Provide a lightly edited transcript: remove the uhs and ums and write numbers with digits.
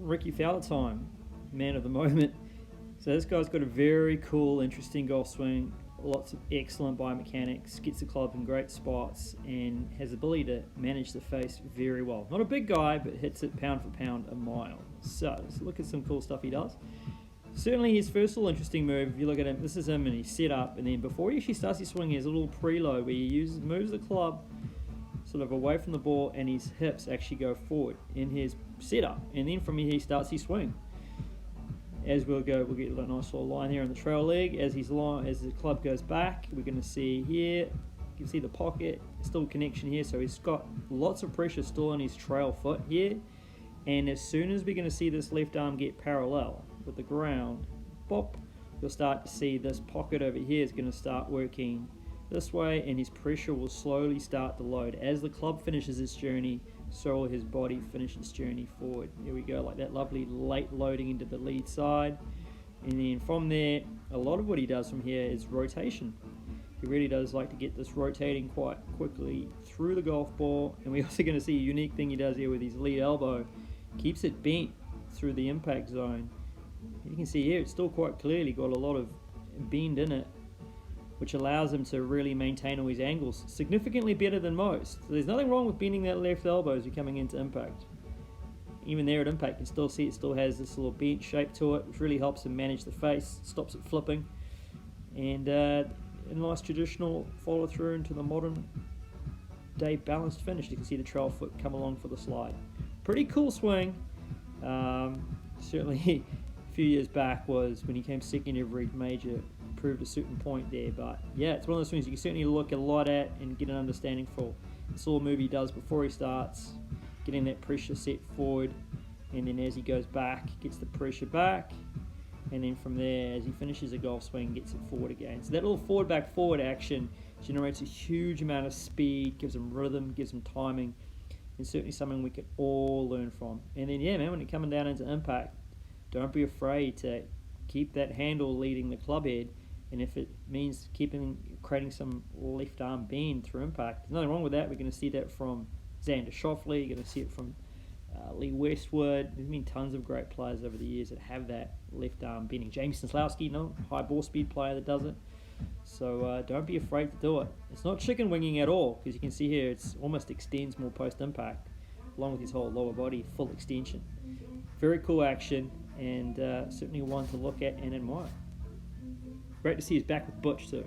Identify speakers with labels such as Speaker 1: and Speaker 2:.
Speaker 1: Rickie Fowler time, man of the moment. So this guy's got a very cool, interesting golf swing, lots of excellent biomechanics, gets the club in great spots, and has the ability to manage the face very well. Not a big guy, but hits it pound for pound a mile. So let's look at some cool stuff he does. Certainly his first little interesting move, if you look at him, this is him and he's set up, and then before he actually starts his swing, he has a little preload where he moves the club sort of away from the ball, and his hips actually go forward in his setup, and then from here he starts his swing. As we'll get a nice little line here on the trail leg. As the club goes back, we're going to see here, you can see the pocket, still connection here, so he's got lots of pressure still on his trail foot here, and as soon as we're going to see this left arm get parallel with the ground, bop, you'll start to see this pocket over here is going to start working this way, and his pressure will slowly start to load. As the club finishes its journey, so will his body finish its journey forward. Here we go, like that lovely late loading into the lead side. And then from there, a lot of what he does from here is rotation. He really does like to get this rotating quite quickly through the golf ball. And we're also going to see a unique thing he does here with his lead elbow. Keeps it bent through the impact zone. You can see here, it's still quite clearly got a lot of bend in it, which allows him to really maintain all his angles significantly better than most. So there's nothing wrong with bending that left elbow as you're coming into impact. Even there at impact, you can still see it still has this little bent shape to it, which really helps him manage the face, stops it flipping. And a nice traditional follow through into the modern day balanced finish. You can see the trail foot come along for the slide. Pretty cool swing. Certainly a few years back was when he came second every major, proved a certain point there, but yeah, it's one of those things you can certainly look a lot at and get an understanding for. This little move he does before he starts, getting that pressure set forward, and then as he goes back, gets the pressure back, and then from there, as he finishes a golf swing, gets it forward again. So that little forward back forward action generates a huge amount of speed, gives him rhythm, gives him timing, and certainly something we can all learn from. And then yeah, man, when you're coming down into impact, don't be afraid to keep that handle leading the club head. And if it means creating some left arm bend through impact, there's nothing wrong with that. We're going to see that from Xander Schauffele. You're going to see it from Lee Westwood. There's been tons of great players over the years that have that left arm bending. James Slowski, high ball speed player that does it. So don't be afraid to do it. It's not chicken winging at all, because you can see here it's almost extends more post impact, along with his whole lower body, full extension. Very cool action, and certainly one to look at and admire. Great to see he's back with Butch too.